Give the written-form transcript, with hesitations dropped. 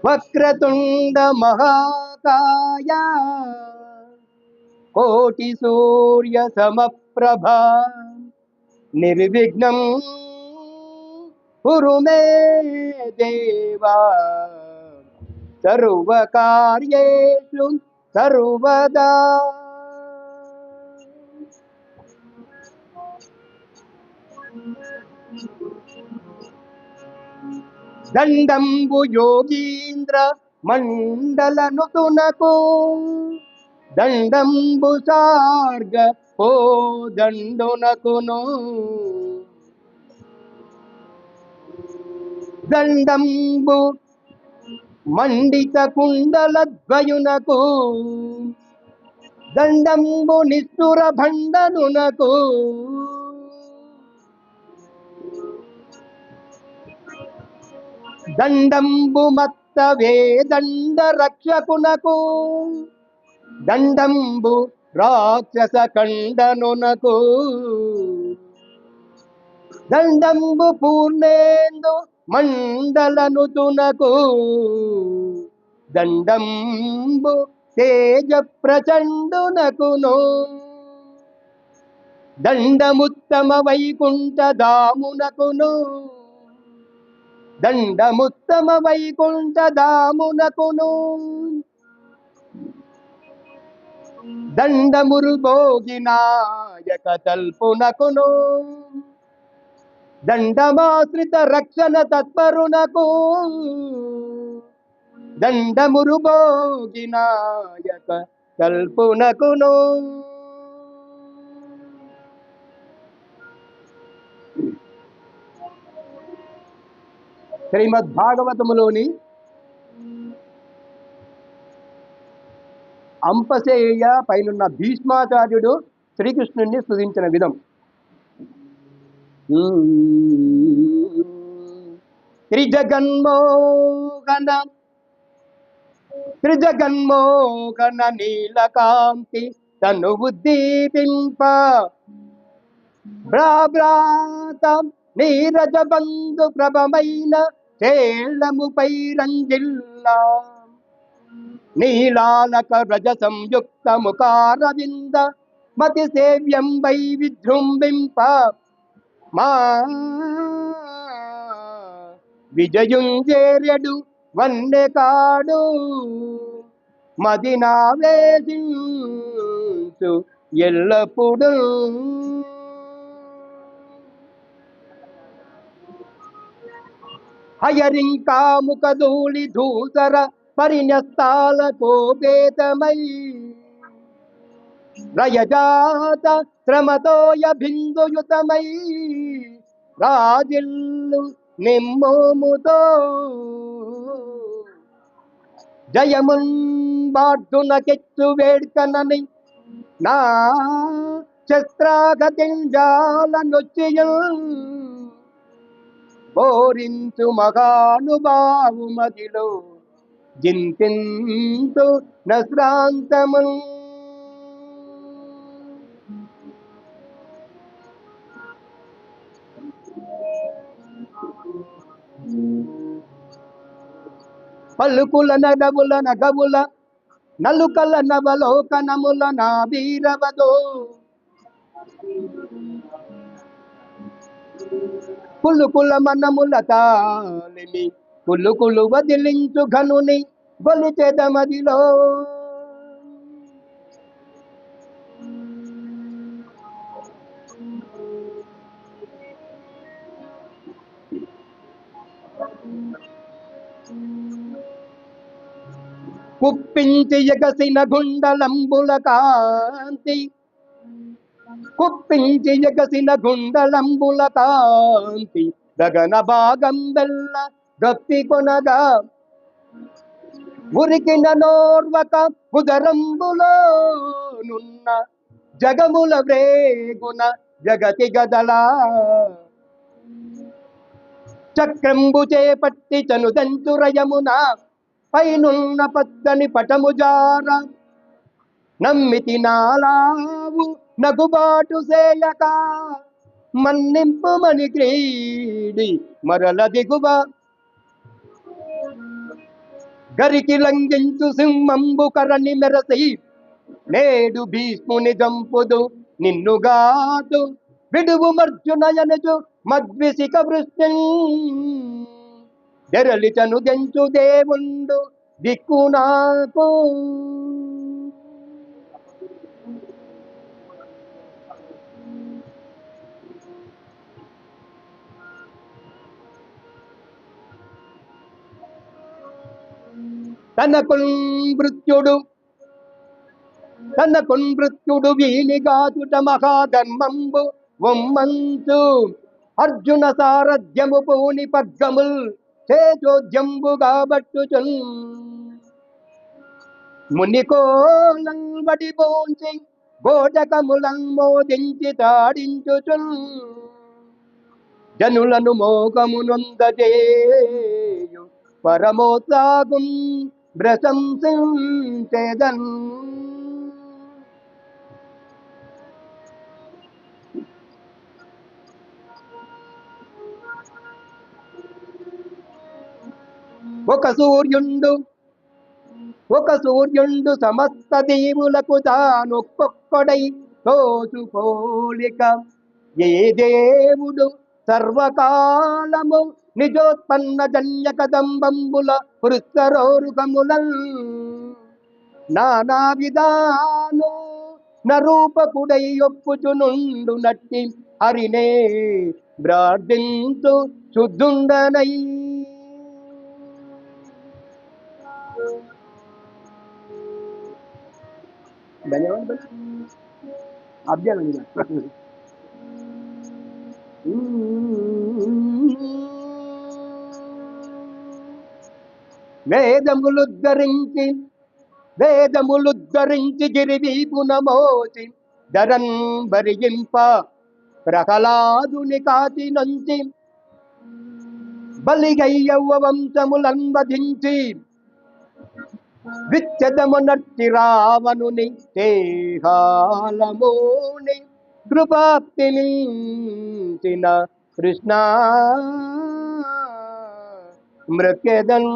వక్రతుండ మహాకాయ కోటి సూర్య సమప్రభా నిర్విఘ్నం కురు మే దేవా సర్వకార్యేషు సర్వదా. దండంబు యోగీంద్ర మండల నుతునకు దండంబు సార్గ ఓ దండునకును దండంబు మండిత కుండల ద్వయునకు దండంబు నిష్ఠుర భండనునకు దండంబు మత్త వేదండ రక్షకునకు దండంబు రాక్షస ఖండనునకు దండంబు పూర్ణేందు మండలనుతునకు దండంబు తేజ ప్రచండునకును దండముత్తమ వైకుంఠ ధామునకును దండముత్తమ వైకుంఠ ధామునకును దండమురు భోగినాయక తల్పునకును దండమాశ్రిత రక్షణ తత్పరునకు దండమురు భోగినాయక తల్పునకును. శ్రీమద్భాగవతములోని అంపశయ్య పైనున్న భీష్మాచార్యుడు శ్రీకృష్ణుణ్ణి స్తుతించిన విధం. త్రిజగన్మోహన త్రిజగన్మోహన నీలకాంతి తను ఉద్దీపింప భ్రాభ్రాత నీరజ బంధు ప్రభమైన చేళ్ళముపై రంజిల్లా నీలాలక రజ సంయుక్త ముఖారవింద మతి సేవ్యం వై విజృంభింప మా విజయుంజేర్యడు వన్నెకాడు మదినావేశించు ఎల్లప్పుడు హయరింకాముకధూళి ధూసర పరిణస్తాల కోపేతమై రయజాత శ్రమతోయ బిందుయుతమై రాజిల్లు నిమ్మోముతో జయమున్ బార్దున కెచ్చు వేడ్కనని నా శస్త్రాగతింజాల నొచ్చియు బోరించు మహానుభావు మదిలో జింతింతు నశ్రాంతమున్ పలుకుల నడవుల నగవుల నలుకల నవలోకనముల నా వీరవదో కులుకుల మనముల తాలిమి కులుకులు వదిలించు ఘనుని గొలిచెదమదిలో కుప్పించి ఎగసిన గుండలంబుల కాంతి కుప్పించి ఎగసిన గుండలంబుల కాంతి గగన భాగం బెల్ల గప్పి కొనగా ఉరికిన నోర్వక ఉదరంబులో నున్న జగముల వ్రేగున జగతి గదలా చక్రంబు చేపట్టి చనుదంచురయమున పైనున్న పద్దని పటము జార నమ్మితి నాలావు నగుబాటు సేయక మన్నింపు మని క్రీడి మరల దిగువ గరికి లంఘించు సింహంబు కరణి మెరసి నేడు భీష్ముని జంపుదు నిన్నుగాదు విడువు మర్జునయనుచు మద్విసిక వృష్టి తెరలిచను దెంచు దేవుండు దిక్కు నాకు తనకు మృత్యుడు వీనిగాచుట మహాధర్మంబు వమ్మంచు అర్జున సారథ్యము పూని పద్గముల్ చేచోద్యంబు కాబట్టుచున్ మునికోలం వడిపోంచి గోటకములం మోదించి తాడించుచున్ జనులను మోకమునొందజేయు పరమోత్సాహం ప్రశంసించెదన్ ఒక సూర్యుండు సమస్త దీవులకు తానొక్కొక్కడై తోచుకోలిక ఏ దేవుడు సర్వకాలము నిజోత్పన్న జన్య కదంబంబుల పురుషరోరుకములన్ నానా విధాను నరూపకుడై ఒప్పుచునుండు నట్టి హరినే ప్రార్థించు శుద్ధుండనై ధన్యవాదాలు అభ్యర్థన వేదములుద్ధరించి గిరివీపున మోచి ధరన్ భరిగింప ప్రహ్లాదుని కాటి నుంచి బలిగయ్యవ్వ వంశములన్ వధించి విచ్ఛేదమునర్చి రావణుని దేహాలమోని కృపాప్తి మించిన కృష్ణ మృక్యదన్